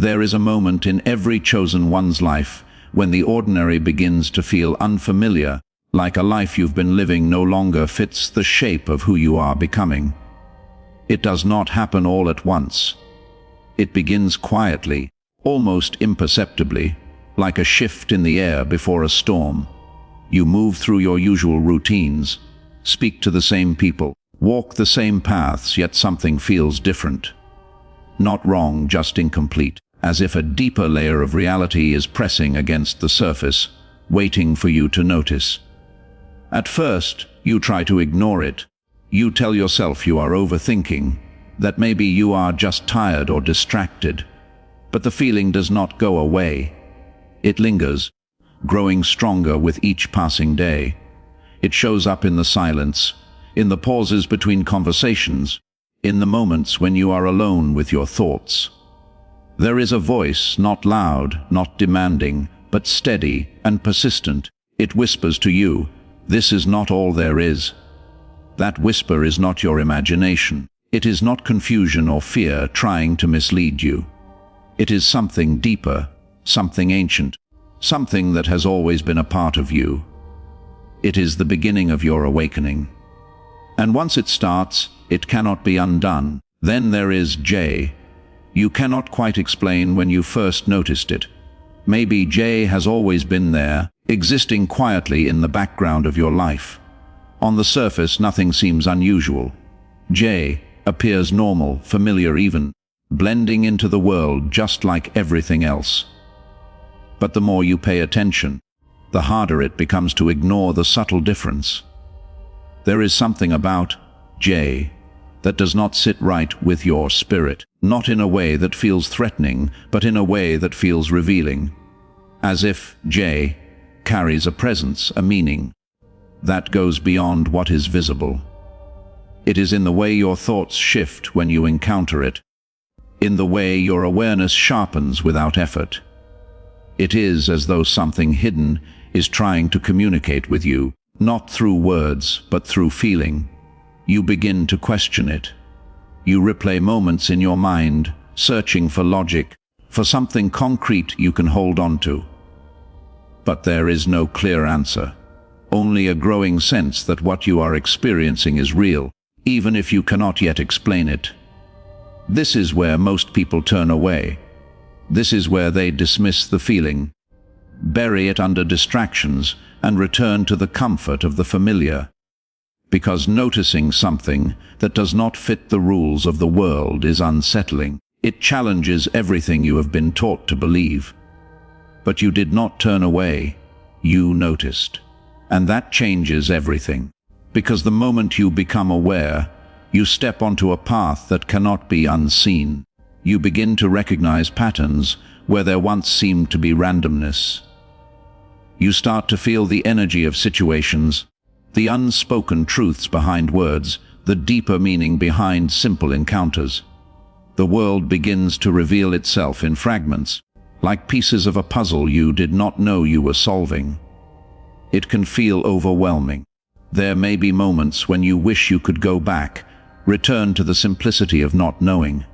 There is a moment in every chosen one's life when the ordinary begins to feel unfamiliar, like a life you've been living no longer fits the shape of who you are becoming. It does not happen all at once. It begins quietly, almost imperceptibly, like a shift in the air before a storm. You move through your usual routines, speak to the same people, walk the same paths, yet something feels different. Not wrong, just incomplete, as if a deeper layer of reality is pressing against the surface, waiting for you to notice. At first, you try to ignore it. You tell yourself you are overthinking, that maybe you are just tired or distracted. But the feeling does not go away. It lingers, growing stronger with each passing day. It shows up in the silence, in the pauses between conversations, in the moments when you are alone with your thoughts. There is a voice, not loud, not demanding, but steady and persistent. It whispers to you, "This is not all there is." That whisper is not your imagination. It is not confusion or fear trying to mislead you. It is something deeper, something ancient, something that has always been a part of you. It is the beginning of your awakening. And once it starts, it cannot be undone. Then there is J. You cannot quite explain when you first noticed it. Maybe J has always been there, existing quietly in the background of your life. On the surface, nothing seems unusual. J appears normal, familiar even, blending into the world just like everything else. But the more you pay attention, the harder it becomes to ignore the subtle difference. There is something about J that does not sit right with your spirit, not in a way that feels threatening, but in a way that feels revealing. As if J carries a presence, a meaning, that goes beyond what is visible. It is in the way your thoughts shift when you encounter it, in the way your awareness sharpens without effort. It is as though something hidden is trying to communicate with you, not through words, but through feeling. You begin to question it. You replay moments in your mind, searching for logic, for something concrete you can hold on to. But there is no clear answer, only a growing sense that what you are experiencing is real, even if you cannot yet explain it. This is where most people turn away. This is where they dismiss the feeling, bury it under distractions, and return to the comfort of the familiar. Because noticing something that does not fit the rules of the world is unsettling. It challenges everything you have been taught to believe. But you did not turn away, you noticed. And that changes everything. Because the moment you become aware, you step onto a path that cannot be unseen. You begin to recognize patterns where there once seemed to be randomness. You start to feel the energy of situations, the unspoken truths behind words, the deeper meaning behind simple encounters. The world begins to reveal itself in fragments, like pieces of a puzzle you did not know you were solving. It can feel overwhelming. There may be moments when you wish you could go back, return to the simplicity of not knowing.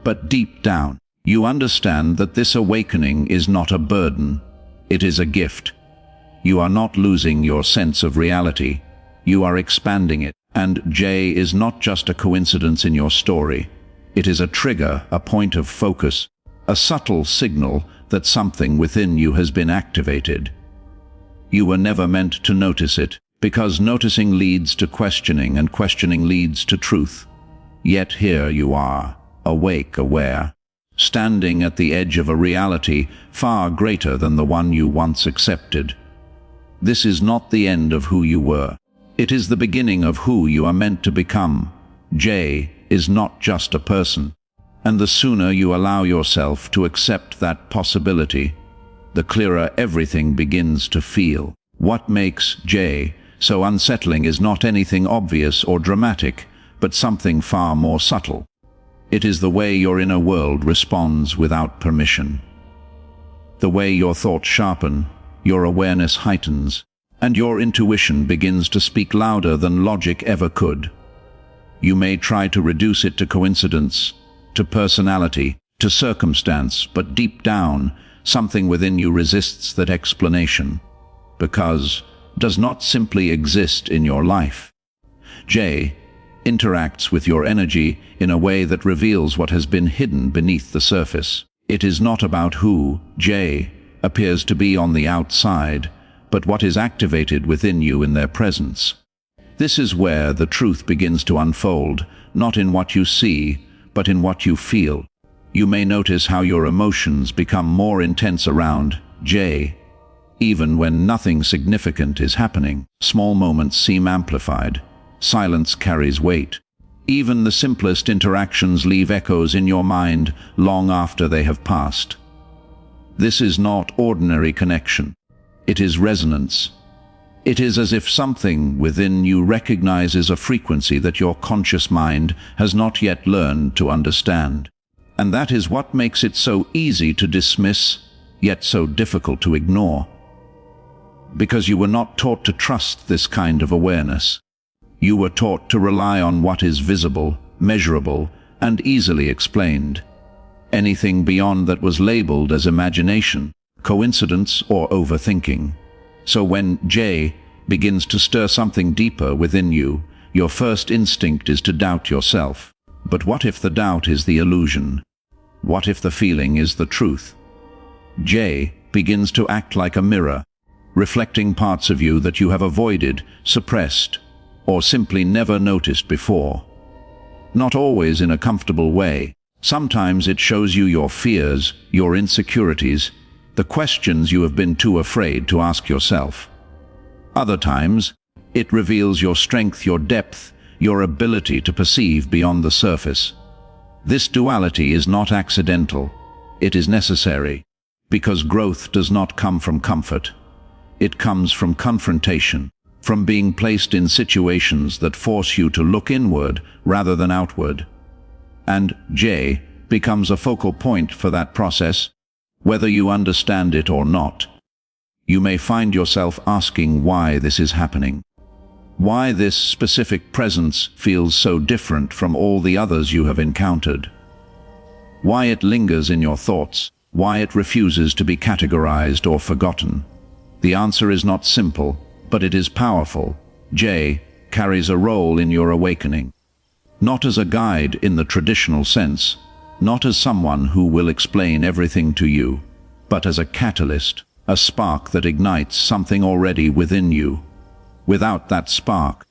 But deep down, you understand that this awakening is not a burden, it is a gift. You are not losing your sense of reality, you are expanding it. And J is not just a coincidence in your story. It is a trigger, a point of focus, a subtle signal that something within you has been activated. You were never meant to notice it, because noticing leads to questioning, and questioning leads to truth. Yet here you are, awake, aware, standing at the edge of a reality far greater than the one you once accepted. This is not the end of who you were. It is the beginning of who you are meant to become. J is not just a person. And the sooner you allow yourself to accept that possibility, the clearer everything begins to feel. What makes J so unsettling is not anything obvious or dramatic, but something far more subtle. It is the way your inner world responds without permission. The way your thoughts sharpen, your awareness heightens, and your intuition begins to speak louder than logic ever could. You may try to reduce it to coincidence, to personality, to circumstance, but deep down, something within you resists that explanation, because does not simply exist in your life. J interacts with your energy in a way that reveals what has been hidden beneath the surface. It is not about who, J, appears to be on the outside, but what is activated within you in their presence. This is where the truth begins to unfold, not in what you see, but in what you feel. You may notice how your emotions become more intense around J, even when nothing significant is happening. Small moments seem amplified. Silence carries weight. Even the simplest interactions leave echoes in your mind long after they have passed. This is not ordinary connection. It is resonance. It is as if something within you recognizes a frequency that your conscious mind has not yet learned to understand. And that is what makes it so easy to dismiss, yet so difficult to ignore. Because you were not taught to trust this kind of awareness. You were taught to rely on what is visible, measurable, and easily explained. Anything beyond that was labeled as imagination, coincidence, or overthinking. So when J begins to stir something deeper within you, your first instinct is to doubt yourself. But what if the doubt is the illusion? What if the feeling is the truth? J begins to act like a mirror, reflecting parts of you that you have avoided, suppressed, or simply never noticed before. Not always in a comfortable way. Sometimes it shows you your fears, your insecurities, the questions you have been too afraid to ask yourself. Other times, it reveals your strength, your depth, your ability to perceive beyond the surface. This duality is not accidental. It is necessary, because growth does not come from comfort. It comes from confrontation, from being placed in situations that force you to look inward rather than outward. And J becomes a focal point for that process, whether you understand it or not. You may find yourself asking why this is happening. Why this specific presence feels so different from all the others you have encountered. Why it lingers in your thoughts, why it refuses to be categorized or forgotten. The answer is not simple, but it is powerful. J carries a role in your awakening. Not as a guide in the traditional sense, not as someone who will explain everything to you, but as a catalyst, a spark that ignites something already within you. Without that spark,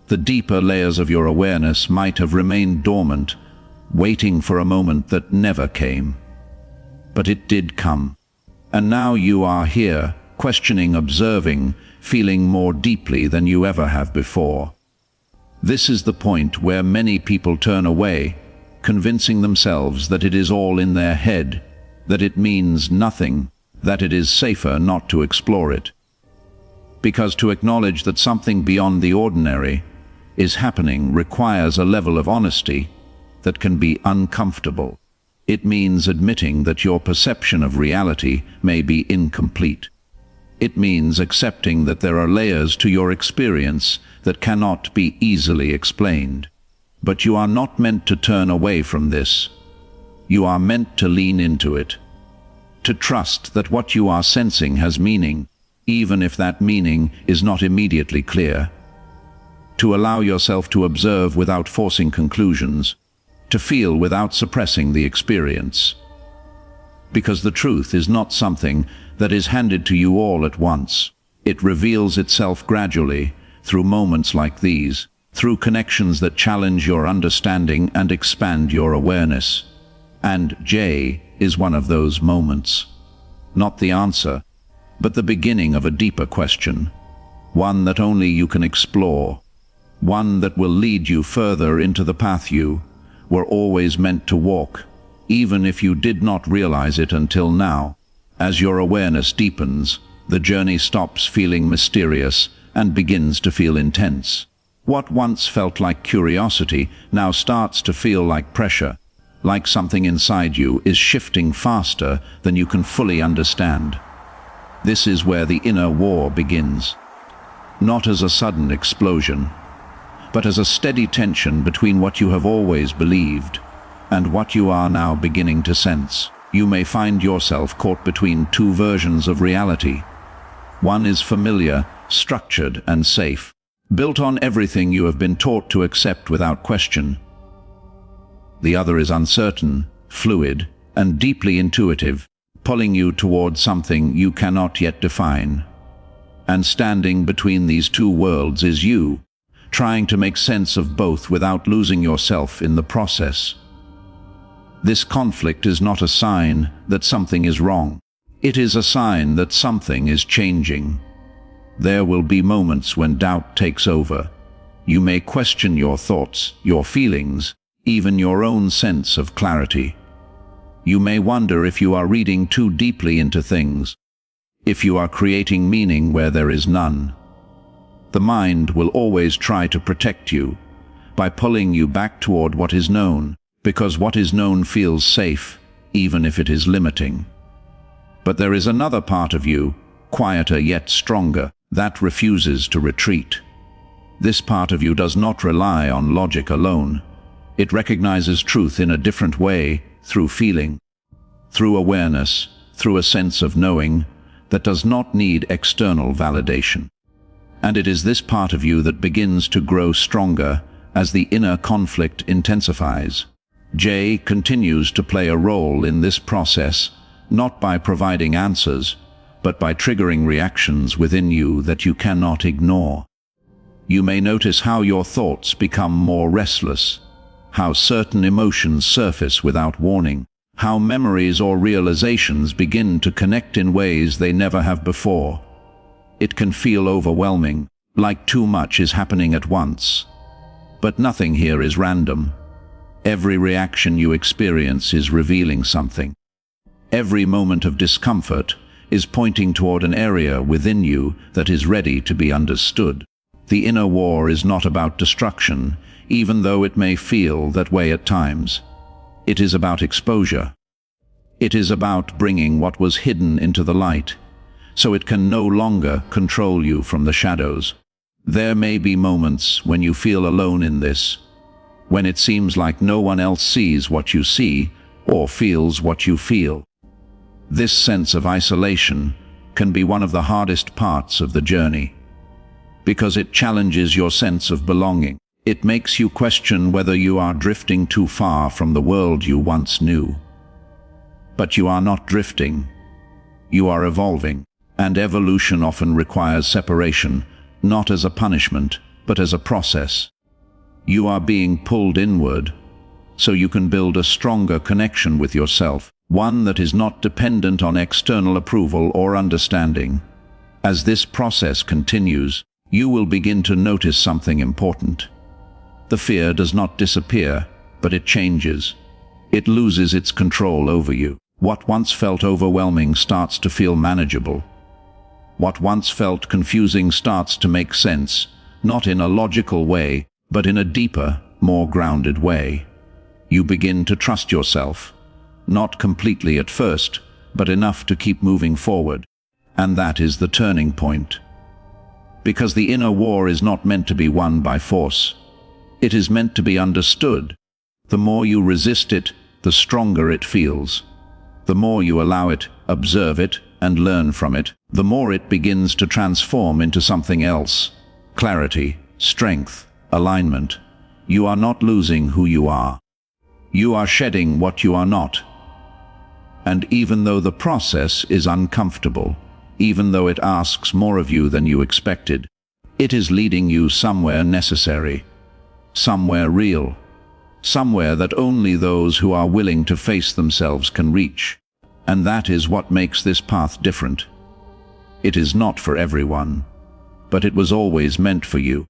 the deeper layers of your awareness might have remained dormant, waiting for a moment that never came. But it did come. And now you are here, questioning, observing, feeling more deeply than you ever have before. This is the point where many people turn away, convincing themselves that it is all in their head, that it means nothing, that it is safer not to explore it. Because to acknowledge that something beyond the ordinary is happening requires a level of honesty that can be uncomfortable. It means admitting that your perception of reality may be incomplete. It means accepting that there are layers to your experience that cannot be easily explained. But you are not meant to turn away from this. You are meant to lean into it. To trust that what you are sensing has meaning, even if that meaning is not immediately clear. To allow yourself to observe without forcing conclusions. To feel without suppressing the experience. Because the truth is not something that is handed to you all at once. It reveals itself gradually, through moments like these, through connections that challenge your understanding and expand your awareness. And J is one of those moments. Not the answer, but the beginning of a deeper question. One that only you can explore. One that will lead you further into the path you were always meant to walk, even if you did not realize it until now. As your awareness deepens, the journey stops feeling mysterious and begins to feel intense. What once felt like curiosity now starts to feel like pressure, like something inside you is shifting faster than you can fully understand. This is where the inner war begins. Not as a sudden explosion, but as a steady tension between what you have always believed, and what you are now beginning to sense. You may find yourself caught between two versions of reality. One is familiar, structured, and safe, built on everything you have been taught to accept without question. The other is uncertain, fluid, and deeply intuitive, pulling you toward something you cannot yet define. And standing between these two worlds is you, trying to make sense of both without losing yourself in the process. This conflict is not a sign that something is wrong. It is a sign that something is changing. There will be moments when doubt takes over. You may question your thoughts, your feelings, even your own sense of clarity. You may wonder if you are reading too deeply into things, if you are creating meaning where there is none. The mind will always try to protect you by pulling you back toward what is known, because what is known feels safe, even if it is limiting. But there is another part of you, quieter yet stronger, that refuses to retreat. This part of you does not rely on logic alone. It recognizes truth in a different way, through feeling, through awareness, through a sense of knowing that does not need external validation. And it is this part of you that begins to grow stronger as the inner conflict intensifies. Jay continues to play a role in this process, not by providing answers, but by triggering reactions within you that you cannot ignore. You may notice how your thoughts become more restless, how certain emotions surface without warning, how memories or realizations begin to connect in ways they never have before. It can feel overwhelming, like too much is happening at once. But nothing here is random. Every reaction you experience is revealing something. Every moment of discomfort is pointing toward an area within you that is ready to be understood. The inner war is not about destruction, even though it may feel that way at times. It is about exposure. It is about bringing what was hidden into the light, so it can no longer control you from the shadows. There may be moments when you feel alone in this, when it seems like no one else sees what you see or feels what you feel. This sense of isolation can be one of the hardest parts of the journey, because it challenges your sense of belonging. It makes you question whether you are drifting too far from the world you once knew. But you are not drifting. You are evolving, and evolution often requires separation, not as a punishment, but as a process. You are being pulled inward, so you can build a stronger connection with yourself, one that is not dependent on external approval or understanding. As this process continues, you will begin to notice something important. The fear does not disappear, but it changes. It loses its control over you. What once felt overwhelming starts to feel manageable. What once felt confusing starts to make sense, not in a logical way, but in a deeper, more grounded way. You begin to trust yourself, not completely at first, but enough to keep moving forward. And that is the turning point. Because the inner war is not meant to be won by force. It is meant to be understood. The more you resist it, the stronger it feels. The more you allow it, observe it, and learn from it, the more it begins to transform into something else. Clarity, strength, alignment. You are not losing who you are. You are shedding what you are not. And even though the process is uncomfortable, even though it asks more of you than you expected, it is leading you somewhere necessary, somewhere real, somewhere that only those who are willing to face themselves can reach. And that is what makes this path different. It is not for everyone, but it was always meant for you.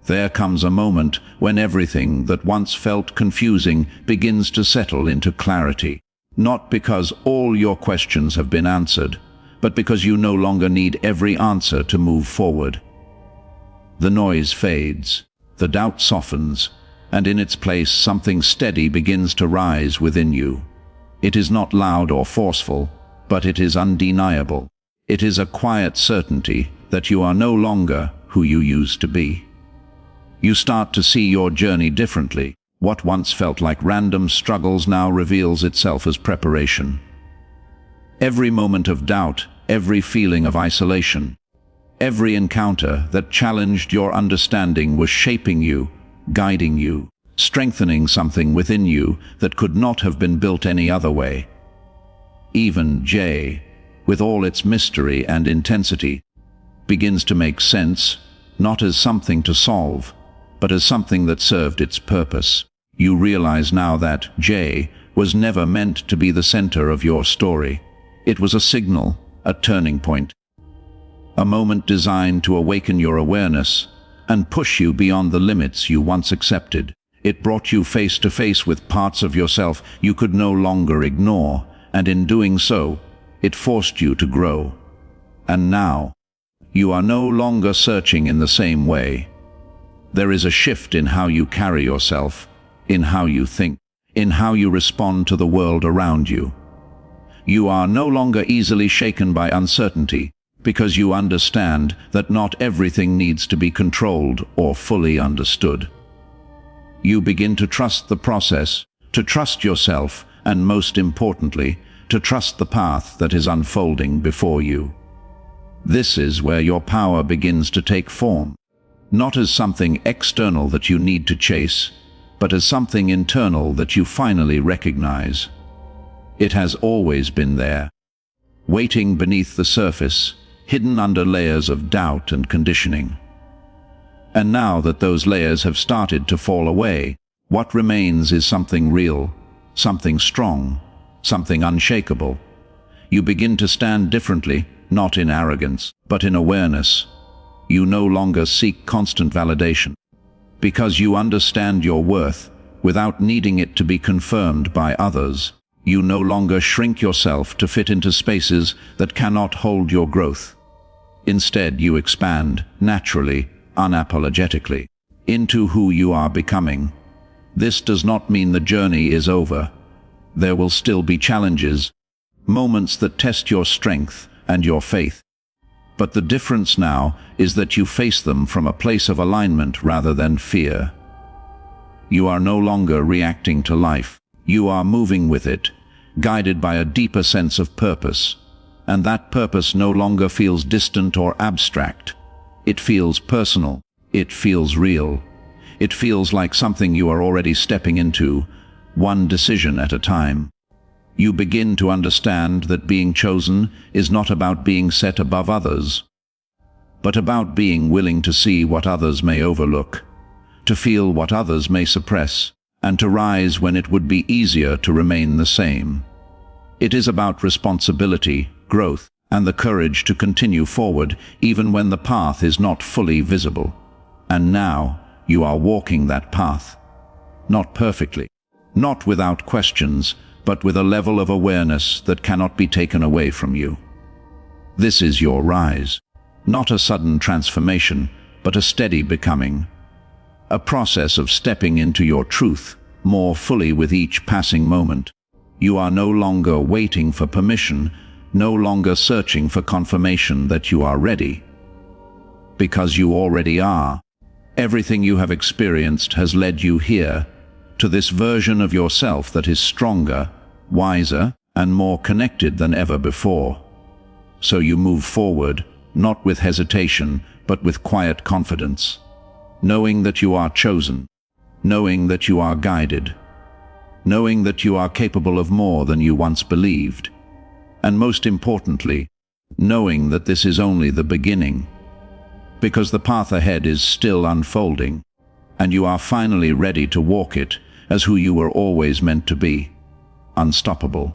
There comes a moment when everything that once felt confusing begins to settle into clarity, not because all your questions have been answered, but because you no longer need every answer to move forward. The noise fades, the doubt softens, and in its place something steady begins to rise within you. It is not loud or forceful, but it is undeniable. It is a quiet certainty that you are no longer who you used to be. You start to see your journey differently, What once felt like random struggles now reveals itself as preparation. Every moment of doubt, every feeling of isolation, every encounter that challenged your understanding was shaping you, guiding you, strengthening something within you that could not have been built any other way. Even J, with all its mystery and intensity, begins to make sense, not as something to solve, but as something that served its purpose. You realize now that J was never meant to be the center of your story. It was a signal, a turning point, a moment designed to awaken your awareness and push you beyond the limits you once accepted. It brought you face to face with parts of yourself you could no longer ignore, and in doing so, it forced you to grow. And now, you are no longer searching in the same way. There is a shift in how you carry yourself, in how you think, in how you respond to the world around you. You are no longer easily shaken by uncertainty, because you understand that not everything needs to be controlled or fully understood. You begin to trust the process, to trust yourself, and most importantly, to trust the path that is unfolding before you. This is where your power begins to take form, not as something external that you need to chase, but as something internal that you finally recognize. It has always been there, waiting beneath the surface, hidden under layers of doubt and conditioning. And now that those layers have started to fall away, what remains is something real, something strong, something unshakable. You begin to stand differently, not in arrogance, but in awareness. You no longer seek constant validation, because you understand your worth without needing it to be confirmed by others. You no longer shrink yourself to fit into spaces that cannot hold your growth. Instead, you expand, naturally, unapologetically, into who you are becoming. This does not mean the journey is over. There will still be challenges, moments that test your strength and your faith. But the difference now is that you face them from a place of alignment rather than fear. You are no longer reacting to life. You are moving with it, guided by a deeper sense of purpose. And that purpose no longer feels distant or abstract. It feels personal. It feels real. It feels like something you are already stepping into, one decision at a time. You begin to understand that being chosen is not about being set above others, but about being willing to see what others may overlook, to feel what others may suppress, and to rise when it would be easier to remain the same. It is about responsibility, growth, and the courage to continue forward even when the path is not fully visible. And now, you are walking that path. Not perfectly, not without questions, but with a level of awareness that cannot be taken away from you. This is your rise. Not a sudden transformation, but a steady becoming. A process of stepping into your truth more fully with each passing moment. You are no longer waiting for permission, no longer searching for confirmation that you are ready. Because you already are. Everything you have experienced has led you here, to this version of yourself that is stronger, wiser, and more connected than ever before. So you move forward, not with hesitation, but with quiet confidence, knowing that you are chosen, knowing that you are guided, knowing that you are capable of more than you once believed, and most importantly, knowing that this is only the beginning, because the path ahead is still unfolding, and you are finally ready to walk it as who you were always meant to be, unstoppable.